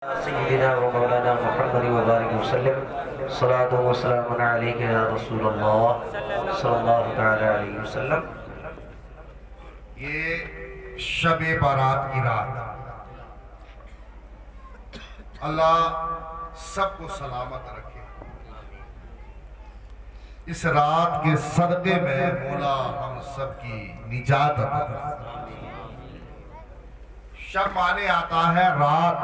सय्यिदिना व मौलाना मुहम्मद व बारिक वसल्लम सलातु व सलामुन अलैका या रसूलल्लाह सल्लल्लाहु तआला अलैहि वसल्लम। ये शबे बारात की रात, अल्लाह सबको सलामत रखे। इस रात के सदक़े में मौला हम सबकी निजात अता फरमाए। शब माने आता है रात,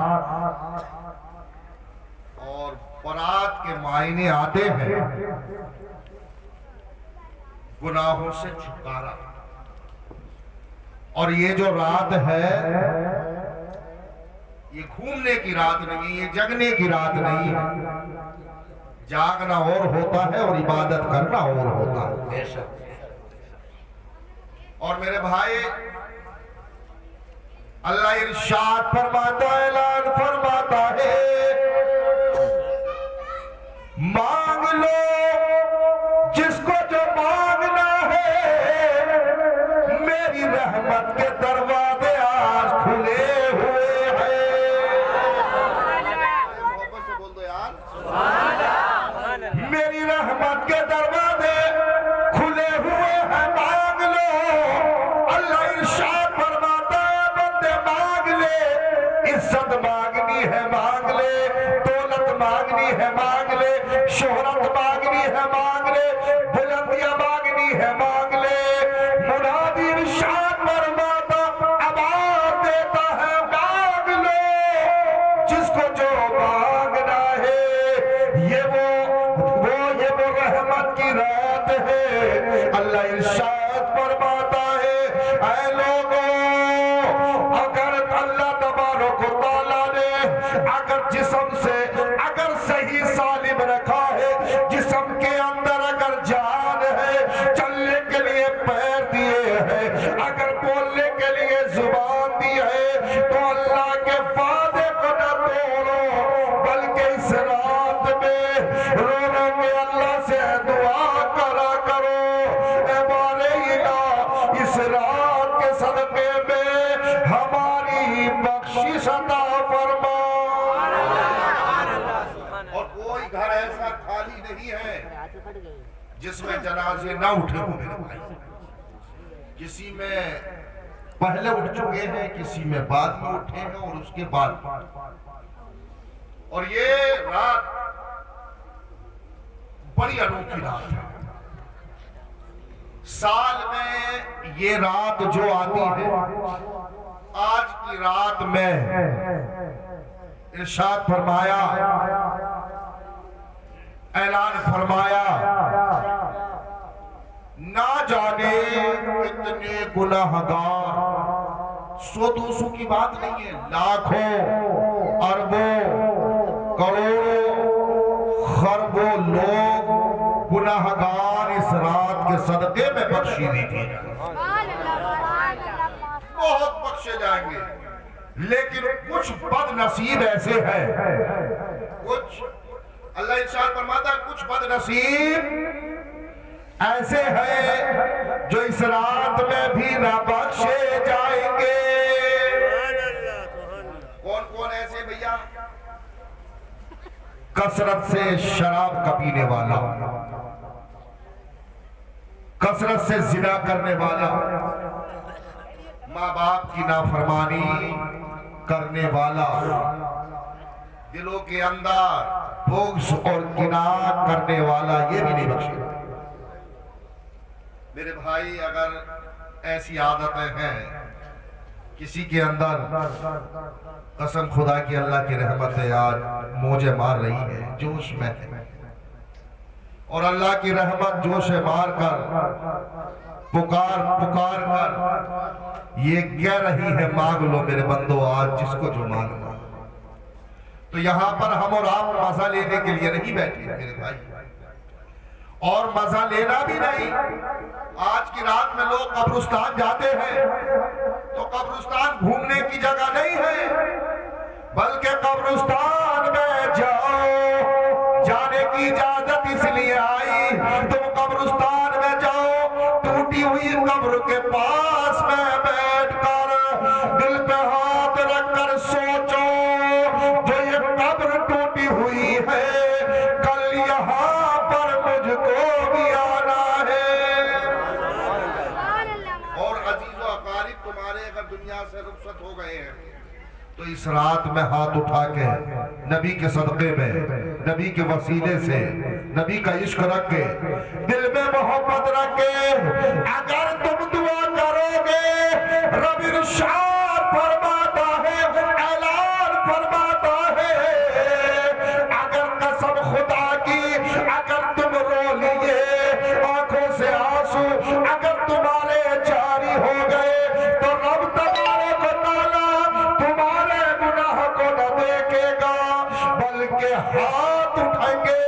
और बारात के मायने आते हैं गुनाहों से छुटकारा। और ये जो रात है, ये घूमने की रात नहीं, ये जगने की रात नहीं है। जागना और होता है और इबादत करना और होता है। और मेरे भाई, अल्लाह इरशाद फरमाता है, ऐलान फरमाता है, मांग लो जिसको जो मांगना है, मेरी रहमत के दरवाजे आज खुले हुए हैं। मोहब्बत से बोल दो यार, मेरी रहमत के दरवाजे खुले हुए हैं, मांग लो। अल्लाह इरशाद फरमाता है, बंदे मांग ले। इज्जत मांगनी है मांग ले, दौलत मांगनी है मांग ले, शोहरत मांगनी है मांग ले, बुलंदियां मांगनी है मांग ले। मुनादी इरशाद फरमाता आवाज देता है, मांग लो जिसको जो मांगना है। ये वो रहमत की रात है। अल्लाह इरशाद फरमाता है, ऐ लोगों, अगर अल्लाह तबारक व तआला ने अगर जिस्म से अगर सही सालिम रखा है, जिस्म के अंदर अगर जान है, चलने के लिए पैर दिए हैं, अगर बोलने के लिए जुबान दी है, तो अल्लाह के वादे को न तोड़ो, बल्कि इस रात में रो रो के अल्लाह से दुआ करा करो, ऐ बारे इलाह, इस रात के सदक़े में हमारी बख्शिश अता फरमा। और कोई घर ऐसा खाली नहीं है जिसमें जनाजे ना उठे हो मेरे भाई। किसी में पहले उठ चुके हैं, किसी में बाद में उठे हैं, और उसके बाद। और ये रात बड़ी अनोखी रात है। साल में ये रात जो आती है, आज की रात में इरशाद फरमाया, ऐलान फरमाया, ना जाने कितने गुनाहगार, 100-200 की बात नहीं है, लाखों अरबों करोड़ों खरबों लोग गुनाहगार इस रात के सदक़े में बख्शी दी थी, बहुत बख्शे जाएंगे। लेकिन कुछ बदनसीब ऐसे हैं, कुछ अल्लाह इरशाद फरमाता है, कुछ बदनसीब ऐसे हैं जो इस रात में भी ना बख्शे जाएंगे। कौन कौन ऐसे भैया? कसरत से शराब का पीने वाला, कसरत से जिना करने वाला, माँ बाप की नाफरमानी करने वाला, दिलों के अंदर बुग़्ज़ और किना करने वाला, ये भी नहीं बख्शेगा। मेरे भाई, अगर ऐसी आदतें हैं किसी के अंदर, कसम खुदा की अल्लाह की रहमत है, आज मौजे मार रही है, जोश में है, और अल्लाह की रहमत जोश मार कर पुकार कर ये कह रही है, मांग लो मेरे बंदो आज जिसको जो मांगना। तो यहां पर हम और आप मजा लेने के लिए नहीं बैठे मेरे भाई, और मजा लेना भी नहीं। आज की रात में लोग कब्रिस्तान जाते हैं, तो कब्रिस्तान घूमने की जगह नहीं है, बल्कि कब्रिस्तान में जाओ, जाने की इजाजत इसलिए आई, तुम कब्रिस्तान में जाओ, टूटी हुई कब्र के पास में बैठकर दिल पे हाथ रखकर सोचो, जो ये तो इस रात में हाथ उठा के नबी के सदक़े में, नबी के वसीले से, नबी का इश्क रख के, दिल में मोहब्बत रख के अगर तुम दुआ करोगे, रब इरशाद फरमाता है, ऐलान फरमाता है, अगर कसम खुदा की, अगर तुम रो लिए आंखों से आंसू अगर तुम्हारे जारी हो गए, तो रब तबारक व तआला तुम्हारे गुनाह को न देखेगा, बल्कि हाथ उठाएंगे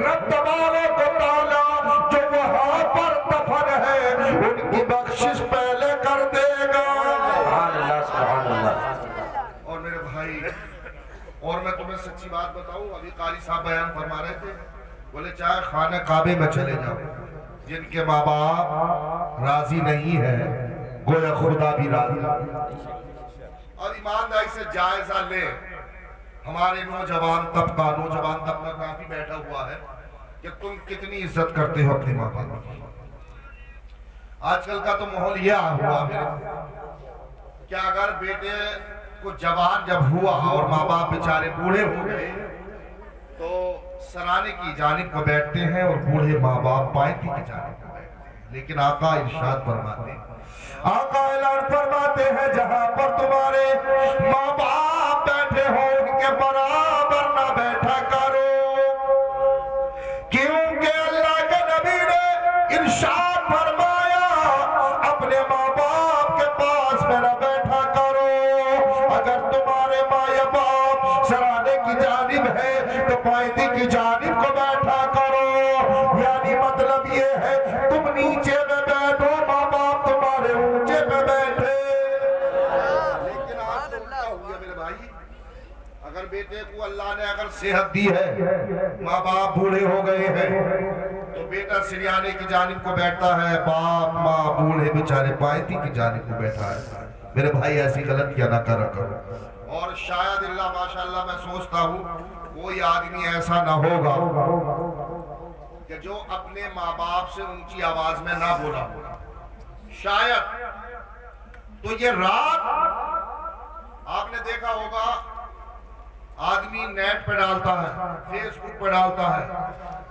रब तबारक व तआला जो वहां पर दफन है उनकी बख्शिश पहले कर देगा। और मेरे भाई, और मैं तुम्हें सच्ची बात बताऊं, अभी कारी साहब बयान फरमा रहे थे, बोले चाहे खाने काबे में चले जाओ, जिनके माँ बाप राजी नहीं है गोया खुदा भी राजी। और ईमानदारी से जायजा ले, हमारे नौजवान तबका काफी बैठा हुआ है कि तुम कितनी इज्जत करते हो अपने माँ बाप की। आजकल का तो माहौल यह हुआ मेरे, क्या अगर बेटे को जवान जब हुआ और माँ बाप बेचारे बूढ़े हो गए तो सराने की जानिब को बैठते हैं और बूढ़े माँ बाप पायती की जानिब को बैठते हैं। लेकिन आका इरशाद फरमाते हैं, आका ऐलान फरमाते हैं, जहां पर तुम्हारे माँ बाप बैठे हो उनके बराबर ना बैठा करो, क्योंकि अल्लाह के नबी ने इरशाद फरमाया अपने माँ बाप के पास में ना बैठा करो। अगर तुम्हारे माँ या बाप सराने की जानिब है तो पायदी की जानिब को बैठा करो। यानी मतलब ये है तुम नीचे में बैठो, माँ बाप तुम्हारे ऊंचे में बैठे। लेकिन आज उल्टा हुआ मेरे भाई, अगर बेटे को अल्लाह ने अगर सेहत दी है, माँ बाप बूढ़े हो गए हैं, तो बेटा सिरियाने की जानिब को बैठता है, बाप माँ बूढ़े बेचारे पायदी की जानिब को बैठा है। मेरे भाई ऐसी गलतियां ना करा करो। और शायद अल्लाह माशाल्लाह मैं सोचता हूँ कोई आदमी ऐसा ना होगा कि जो अपने माँ बाप से ऊंची आवाज में ना बोला होगा। शायद तो ये रात आपने देखा होगा, आदमी नेट पे डालता है, फेसबुक पे डालता है,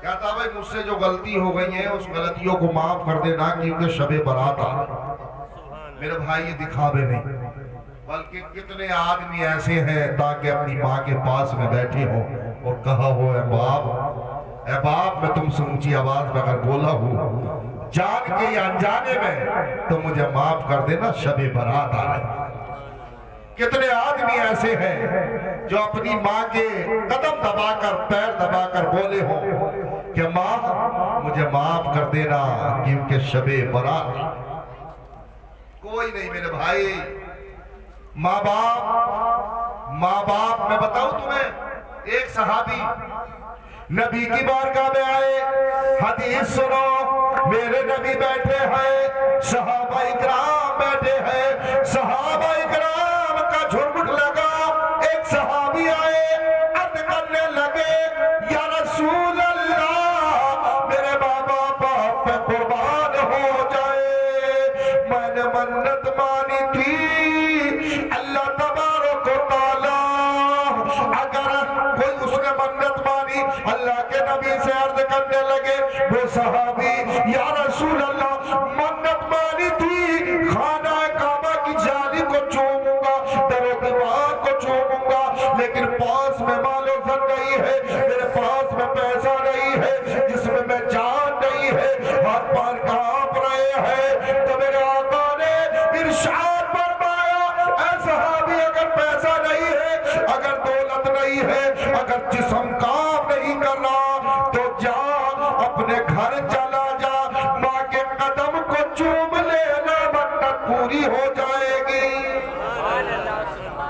कहता भाई मुझसे जो गलती हो गई है उस गलतियों को माफ कर देना क्योंकि शबे बारात आ। मेरे भाई ये दिखावे नहीं, बल्कि कितने आदमी ऐसे हैं ताकि अपनी माँ के पास में बैठे हो और कहा हो, ए बाप मैं तुमसे ऊंची आवाज में अगर बोला हूँ जान के या अनजाने में तो मुझे माफ कर देना, शबे बारात आ रही। कितने आदमी ऐसे हैं जो अपनी माँ के कदम दबाकर पैर दबाकर बोले हो कि माँ मुझे माफ कर देना क्योंकि शबे बारात। कोई नहीं मेरे भाई, माँ बाप मैं बताऊं तुम्हें, एक सहाबी नबी की बारगाह में आए, हदीस सुनो, मेरे नबी बैठे हैं, सहाबा इकराम बैठे हैं, सहाबा इकराम का झुरमुट लगा, एक सहाबी आए, अर्ज करने लगे, या रसूल अल्लाह मेरे बाबा बाप पे कुर्बान हो जाए, मैंने मन्नत मानी थी अल्लाह तबारक व तआला, अगर कोई उसने मन्नत मानी, अल्लाह के नबी से अर्ज करने लगे वो सहाबी, या रसूल अल्लाह मन्नत मानी थी खाना काबा की जाली को चूमूंगा, दरो दीवार को चूमूंगा, लेकिन पास में मालो फन नहीं है, मेरे पास में पैसा नहीं है, जिसमें मैं जान नहीं है, हाथ पार कांप रहे हैं। तो मेरे आका ने इरशाद फरमाया, ऐ सहाबी अगर पैसा नहीं है, अगर दौलत नहीं है, अगर जिस्म काम नहीं कर रहा तो जा अपने घर चला जा, माँ के कदम को चूम लेना, मन्नत पूरी हो जाएगी।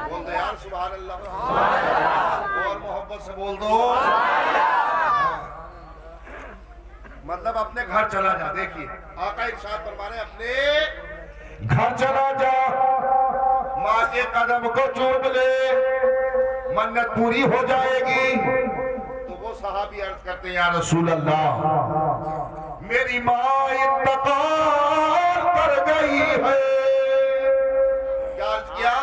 बोल दो यार सुभान अल्लाह, और मोहब्बत से बोल दो। मतलब अपने घर चला जा। देखिए आका इरशाद फरमा रहे, अपने घर चला जा, माँ के कदम को चूम ले, मन्नत पूरी हो जाएगी। तो वो सहाबी अर्ज करते हैं, या रसूल अल्लाह मेरी माँ इंतकाल कर गई है। क्या अर्ज किया?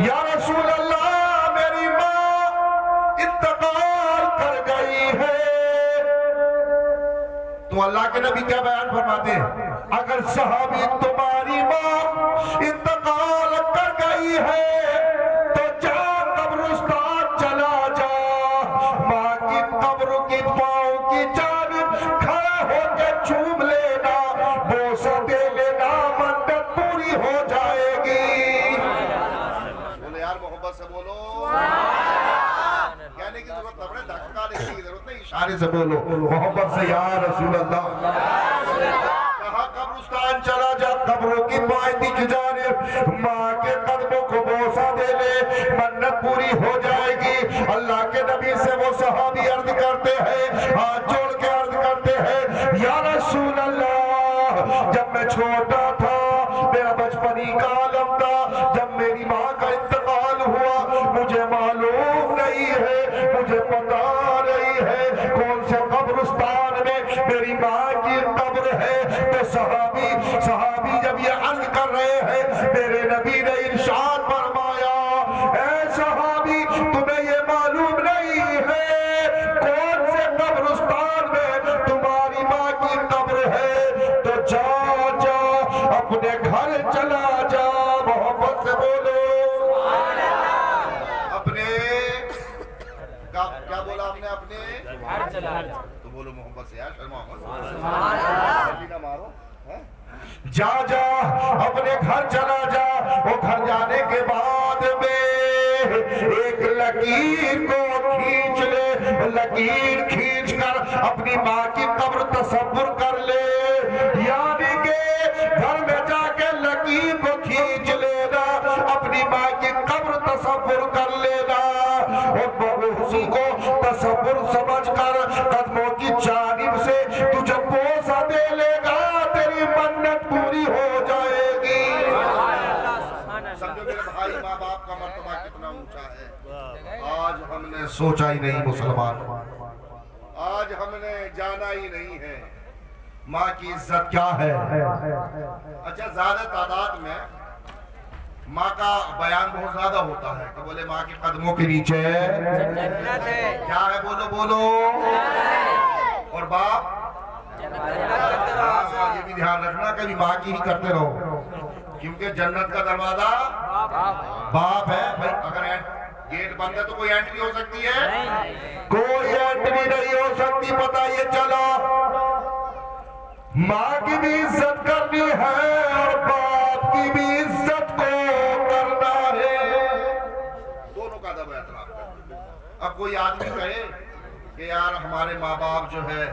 या रसूल अल्लाह मेरी माँ इंतकाल कर गई है। तो अल्लाह के नबी क्या बयान फरमाते हैं, अगर सहाबी तुम्हारी माँ इंतकाल कर गई है तो जा कब्रिस्तान चला जा, माँ की कब्र की पाँव की जानिब खड़ा होकर चूम लेना, बोसा दे लेना, मन्नत पूरी हो जाएगी। बोले यार मोहब्बत से बोलो, कहने की जरूरत नहीं, धक्का देने की जरूरत नहीं, इशारे से बोलो मोहब्बत से, या रसूल अल्लाह। कहा कब्रिस्तान चला जा, कब्रों की पायती की जानिब माँ के कदमों को बोसा दे ले, मन्नत पूरी हो जाएगी। अल्लाह के नबी से वो सहाबी अर्ज करते हैं, हाथ जोड़ के अर्ज करते हैं, या रसूल अल्लाह जब मैं छोटा था, मेरा बचपनी का आलम था, जब मेरी माँ का इंतकाल हुआ, मुझे मालूम नहीं है, मुझे पता नहीं है कौन से कब्रिस्तान में मेरी माँ की कब्र है। तो सहाबी जब ये अर्ज कर रहे हैं, मेरे नबी ने इरशाद फरमाया, ऐ सहाबी तुम्हें ये मालूम नहीं है कौन से कब्रिस्तान में तुम्हारी माँ की कब्र है, तो जा अपने घर चला जा, मोहब्बत से बोलो अपने क्या बोला आपने, अपने घर चला जा, तो बोलो मोहब्बत से यार, शर्मा ना मारो, जा अपने घर चला जा। वो घर जाने के बाद में एक लकीर को खींच ले, लकीर खींच कर अपनी माँ की कब्र तसव्वुर कर ले, यानी के घर में जाके लकीर को खींच लेना, अपनी माँ की कब्र तसव्वुर कर लेना, और उसी को तसव्वुर समझ कर कदमों की जानिब से तुझे बोसा दे लेगा, तेरी मन्नत पूरी हो जाएगी। समझो मेरे भाई, माँ बाप का मर्तबा कितना ऊंचा है, आज हमने सोचा ही नहीं मुसलमान, आज हमने जाना ही नहीं है माँ की इज्जत क्या है। अच्छा, ज्यादा तादाद में माँ का बयान बहुत ज्यादा होता है, तो बोले माँ के कदमों के नीचे क्या है, बोलो बोलो, और बाप ये भी ध्यान रखना, कभी माँ की ही करते रहो, क्योंकि जन्नत का दरवाजा बाप है भाई। अगर गेट बंद है तो कोई एंट्री हो सकती है, कोई एंट्री नहीं हो सकती। पता ये चला, माँ की भी इज्जत करनी है और बाप की भी इज्जत को करना है, दोनों का अदब एहतराम। अब कोई आदमी कहे कि यार हमारे माँ बाप जो है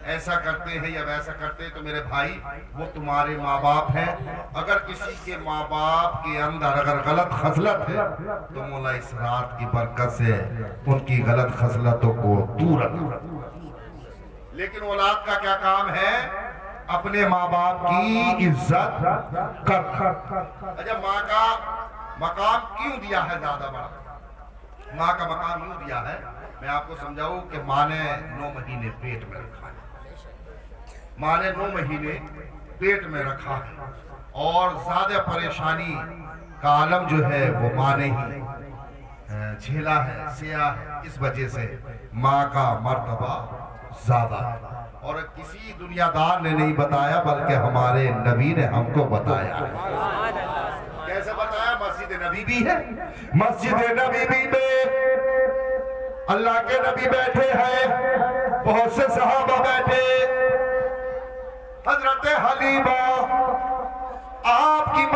ऐसा करते हैं या वैसा करते हैं, तो मेरे भाई वो तुम्हारे माँ बाप हैं। अगर किसी के माँ बाप के अंदर अगर गलत खसलत है तो मौला इस रात की बरकत से उनकी गलत खसलतों को दूर रख। लेकिन औलाद का क्या काम है, अपने माँ बाप की इज्जत कर। अच्छा, माँ का मकाम क्यों दिया है ज्यादा बड़ा, माँ का मकाम यूं दिया है, मैं आपको समझाऊं कि माँ ने 9 महीने पेट में रखा है, माँ ने 9 महीने पेट में रखा है, और ज्यादा परेशानी का आलम जो है वो माँ ने ही झेला है, सिया है। इस वजह से माँ का मर्तबा ज्यादा है, और किसी दुनियादार ने नहीं बताया, बल्कि हमारे नबी ने हमको बताया। कैसे बताया, मस्जिद नबी भी है, मस्जिद नबी में अल्लाह के नबी बैठे हैं, बहुत से सहाबा बैठे, हजरत हलीमा आपकी